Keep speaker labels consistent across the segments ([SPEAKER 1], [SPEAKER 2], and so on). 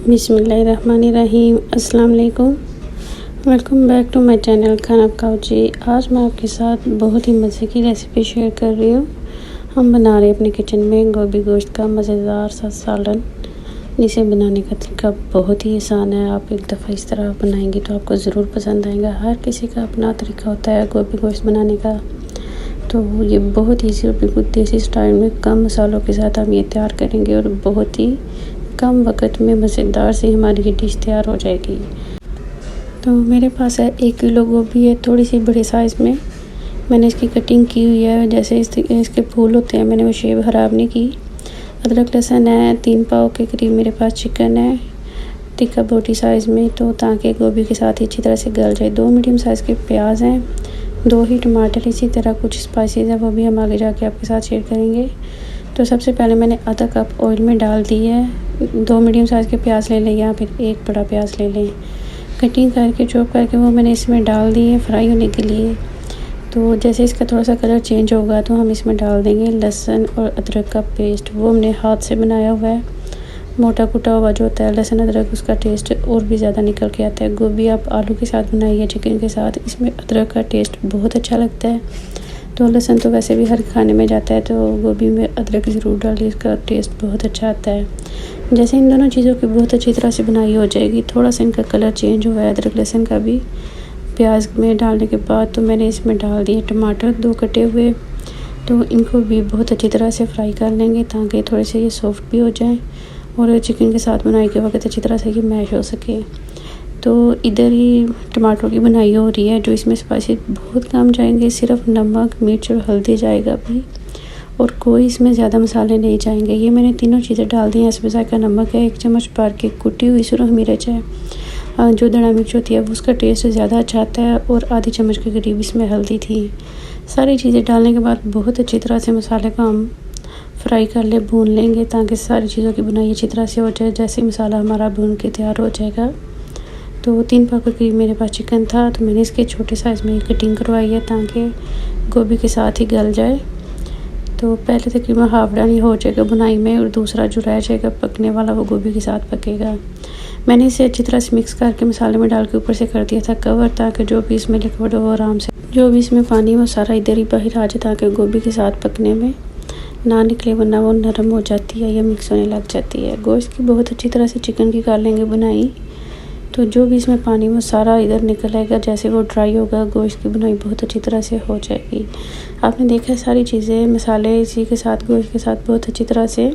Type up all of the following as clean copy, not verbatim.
[SPEAKER 1] बिस्मिल्लाहिर्रहमानिर्रहीम। अस्सलाम वालेकुम। Welcome back to my channel Khana Pakao जी। आज मैं आपके साथ बहुत ही मज़े की रेसिपी शेयर कर रही हूँ। हम बना रहे हैं अपने किचन में गोभी गोश्त का मज़ेदार सा सालन, जिसे बनाने का तरीका बहुत ही आसान है। आप एक दफ़ा इस तरह बनाएंगे तो आपको ज़रूर पसंद आएगा। हर किसी का अपना तरीका होता है गोभी गोश्त बनाने का, तो ये बहुत ईजी और बिल्कुल देसी स्टाइल में कम मसालों के साथ हम ये तैयार करेंगे और बहुत ही कम वक्त में मज़ेदार से हमारी ये डिश तैयार हो जाएगी। तो मेरे पास है 1 किलो गोभी है, थोड़ी सी बड़े साइज़ में। मैंने इसकी कटिंग की हुई है, जैसे इसके फूल होते हैं मैंने वो शेप ख़राब नहीं की। अदरक लहसुन है 3 पाव के करीब। मेरे पास चिकन है टिक्का बोटी साइज़ में, तो ताकि गोभी के साथ ही अच्छी तरह से गल जाए। 2 मीडियम साइज़ के प्याज हैं, 2 ही टमाटर। इसी तरह कुछ स्पाइसेस हैं, वो भी हम आगे जाके आपके साथ शेयर करेंगे। तो सबसे पहले मैंने आधा कप ऑयल में डाल दी है। 2 मीडियम साइज़ के प्याज ले लें या फिर 1 बड़ा प्याज ले लें, कटिंग करके चॉप करके वो मैंने इसमें डाल दी है फ्राई होने के लिए। तो जैसे इसका थोड़ा सा कलर चेंज होगा तो हम इसमें डाल देंगे लहसुन और अदरक का पेस्ट। वो हमने हाथ से बनाया हुआ है, मोटा कुटा हुआ जो होता है लहसुन अदरक, उसका टेस्ट और भी ज़्यादा निकल के आता है। गोभी आप आलू के साथ बनाइए, चिकन के साथ, इसमें अदरक का टेस्ट बहुत अच्छा लगता है। तो लहसुन तो वैसे भी हर खाने में जाता है, तो गोभी में अदरक ज़रूर डालिए, इसका टेस्ट बहुत अच्छा आता है। जैसे इन दोनों चीज़ों की बहुत अच्छी तरह से बनाई हो जाएगी, थोड़ा सा इनका कलर चेंज हुआ है अदरक लहसुन का भी प्याज में डालने के बाद, तो मैंने इसमें डाल दिए टमाटर 2 कटे हुए। तो इनको भी बहुत अच्छी तरह से फ्राई कर लेंगे ताकि थोड़े से ये सॉफ्ट भी हो जाए और चिकन के साथ बनाई के वक्त अच्छी तरह से ये मैश हो सके। तो इधर ही टमाटरों की बनाई हो रही है, जो इसमें स्पाइसी बहुत कम जाएंगे, सिर्फ नमक मिर्च और हल्दी जाएगा भी, और कोई इसमें ज़्यादा मसाले नहीं जाएंगे। ये मैंने तीनों चीज़ें डाल दी हैं। इसमें जायका नमक है, 1 चम्मच भर के कुटी हुई सुरख मिर्च है, जो धड़ा मिर्च होती है वो उसका टेस्ट ज़्यादा अच्छा आता है, और आधी चम्मच के करीब इसमें हल्दी थी। सारी चीज़ें डालने के बाद बहुत अच्छी तरह से मसाले को हम फ्राई कर ले, भून लेंगे ताकि सारी चीज़ों की बुनाई अच्छी तरह से हो जाए। जैसे मसाला हमारा भून के तैयार हो जाएगा, तो 3 पाव के करीब मेरे पास चिकन था, तो मैंने इसके छोटे साइज़ में कटिंग करवाई है ताकि गोभी के साथ ही गल जाए। तो पहले तकरीबन हाफ डानी हो जाएगा बुनाई में, और दूसरा जो रह जाएगा पकने वाला वो गोभी के साथ पकेगा। मैंने इसे अच्छी तरह से मिक्स करके मसाले में डाल के ऊपर से कर दिया था कवर, ताकि जो भी इसमें लिक्विड हो वो आराम से, जो भी इसमें पानी वो सारा इधर ही बाहर आ जाए, ताकि गोभी के साथ पकने में ना निकले, वरना वो नरम हो जाती है या मिक्स होने लग जाती है। गोश्त की बहुत अच्छी तरह से चिकन की कर लेंगे बुनाई, तो जो भी इसमें पानी वो सारा इधर निकल आएगा। जैसे वो ड्राई होगा गोश्त की बुनाई बहुत अच्छी तरह से हो जाएगी। आपने देखा है सारी चीज़ें मसाले इसी के साथ गोश्त के साथ बहुत अच्छी तरह से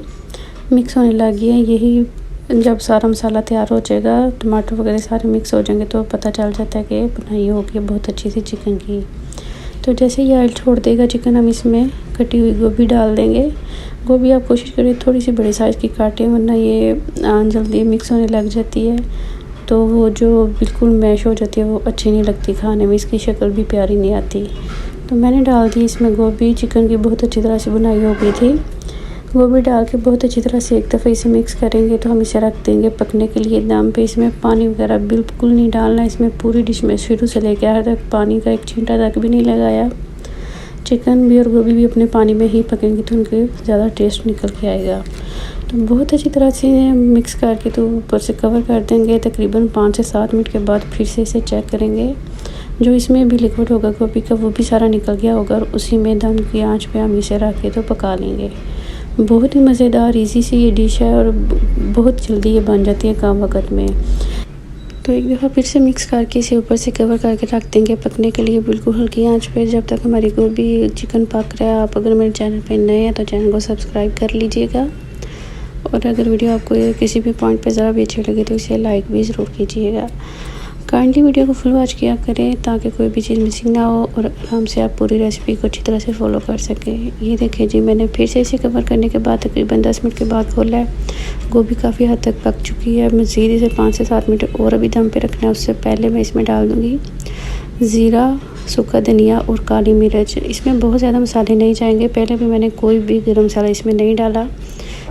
[SPEAKER 1] मिक्स होने लगी है। यही जब सारा मसाला तैयार हो जाएगा, टमाटर वगैरह सारे मिक्स हो जाएंगे, तो पता चल जाता है कि बुनाई होगी बहुत अच्छी सी चिकन की। तो जैसे ये ऑयल छोड़ देगा चिकन, हम इसमें कटी हुई गोभी डाल देंगे। गोभी आप कोशिश करें थोड़ी सी बड़ी साइज़ की काटें, वरना ये जल्दी मिक्स होने लग जाती है, तो वो जो बिल्कुल मैश हो जाती है वो अच्छी नहीं लगती खाने में, इसकी शक्ल भी प्यारी नहीं आती। तो मैंने डाल दी इसमें गोभी। चिकन की बहुत अच्छी तरह से बुनाई हो गई थी। गोभी डाल के बहुत अच्छी तरह से एक दफ़ा इसे मिक्स करेंगे, तो हम इसे रख देंगे पकने के लिए दम पे। इसमें पानी वगैरह बिल्कुल नहीं डालना, इसमें पूरी डिश में शुरू से लेकर आखिर तक पानी का एक छींटा तक भी नहीं लगाया। चिकन भी और गोभी भी अपने पानी में ही पकेंगे, तो उनके ज़्यादा टेस्ट निकल के आएगा। तो बहुत अच्छी तरह से मिक्स करके तो ऊपर से कवर कर देंगे। तकरीबन 5 से 7 मिनट के बाद फिर से इसे चेक करेंगे, जो इसमें भी लिक्विड होगा गोभी का वो भी सारा निकल गया होगा, और उसी में दम की आंच पे हम इसे रख के तो पका लेंगे। बहुत ही मज़ेदार इजी सी ये डिश है, और बहुत जल्दी ये बन जाती है कम वक्त में। तो एक दफ़ा फिर से मिक्स करके इसे ऊपर से कवर करके रख देंगे पकने के लिए, बिल्कुल हल्की आंच पे, जब तक हमारी गोभी चिकन पक रहा है। आप अगर मेरे चैनल पे नए हैं तो चैनल को सब्सक्राइब कर लीजिएगा, और अगर वीडियो आपको किसी भी पॉइंट पे ज़रा भी अच्छी लगे तो इसे लाइक भी ज़रूर कीजिएगा। काइंडली वीडियो को फुल वॉच किया करें ताकि कोई भी चीज़ मिसिंग ना हो, और आराम से आप पूरी रेसिपी को अच्छी तरह से फॉलो कर सकें। ये देखिए जी, मैंने फिर से इसे कवर करने के बाद तकरीबन 10 मिनट के बाद खोला है। गोभी काफ़ी हद तक पक चुकी है। मज़ीद इसे 5 से 7 मिनट और अभी दम पे रखना है। उससे पहले मैं इसमें डाल दूँगी ज़ीरा, सूखा धनिया और काली मिर्च। इसमें बहुत ज़्यादा मसाले नहीं जाएंगे। पहले भी मैंने कोई भी गर्म मसाला इसमें नहीं डाला,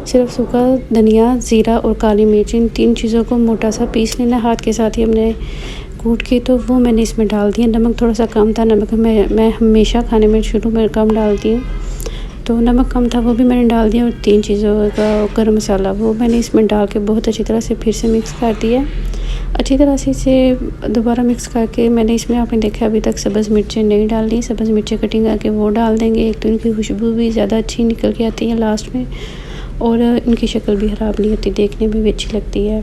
[SPEAKER 1] सिर्फ सूखा धनिया, ज़ीरा और काली मिर्च, इन 3 चीज़ों को मोटा सा पीस लेना हाथ के साथ ही हमने कूट के, तो वो मैंने इसमें डाल दिया। नमक थोड़ा सा कम था, नमक मैं हमेशा खाने में शुरू में कम डालती हूँ। तो नमक कम था वो भी मैंने डाल दिया, और 3 चीज़ों का गरम मसाला वो मैंने इसमें डाल के बहुत अच्छी तरह से फिर से मिक्स कर दिया। अच्छी तरह से इसे दोबारा मिक्स करके मैंने इसमें आपने देखा अभी तक सब्ज़ मिर्चें नहीं डाल दी। सब्ज़ मिर्चें कटिंग करके वो डाल देंगे। एक तो इनकी खुशबू भी ज़्यादा अच्छी निकल के आती है लास्ट में, और इनकी शक्ल भी ख़राब नहीं होती, देखने में भी अच्छी लगती है,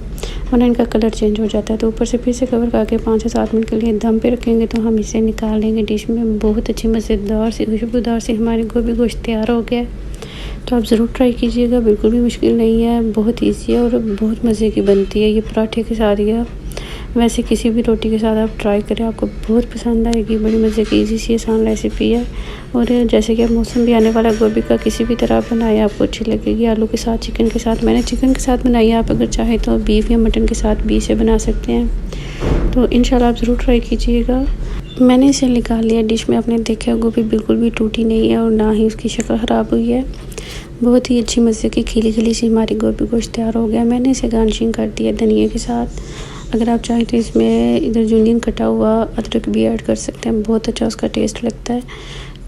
[SPEAKER 1] वरना इनका कलर चेंज हो जाता है। तो ऊपर से फिर से कवर करके 5 से 7 मिनट के लिए दम पे रखेंगे। तो हम इसे निकाल लेंगे डिश में। बहुत अच्छी मज़ेदार सी खुशबूदार सी हमारी गोभी गोश्त तैयार हो गया। तो आप ज़रूर ट्राई कीजिएगा, बिल्कुल भी मुश्किल नहीं है, बहुत ईजी है और बहुत मज़े की बनती है। ये पराठे के साथ या वैसे किसी भी रोटी के साथ आप ट्राई करें, आपको बहुत पसंद आएगी। बड़ी मज़े की ईजी सी आसान रेसिपी है। और जैसे कि अब मौसम भी आने वाला, गोभी का किसी भी तरह बनाए आपको अच्छी लगेगी। आलू के साथ, चिकन के साथ, मैंने चिकन के साथ बनाई है। आप अगर चाहें तो बीफ या मटन के साथ भी इसे बना सकते हैं। तो इंशाल्लाह आप ज़रूर ट्राई कीजिएगा। मैंने इसे निकाल लिया डिश में। आपने देखा गोभी बिल्कुल भी टूटी नहीं है और ना ही उसकी शक्ल ख़राब हुई है। बहुत ही अच्छी मज़े की खिली खिली सी हमारी गोभी गोश्त तैयार हो गया। मैंने इसे गार्निशिंग कर दिया धनिया के साथ। अगर आप चाहें तो इसमें इधर जूलियन कटा हुआ अदरक भी ऐड कर सकते हैं, बहुत अच्छा उसका टेस्ट लगता है।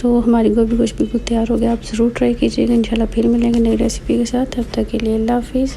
[SPEAKER 1] तो हमारी गोभी गोश्त बिल्कुल तैयार हो गया। आप ज़रूर ट्राई कीजिएगा। इंशाल्लाह फिर मिलेंगे नई रेसिपी के साथ। तब तक के लिए अल्लाह हाफिज़।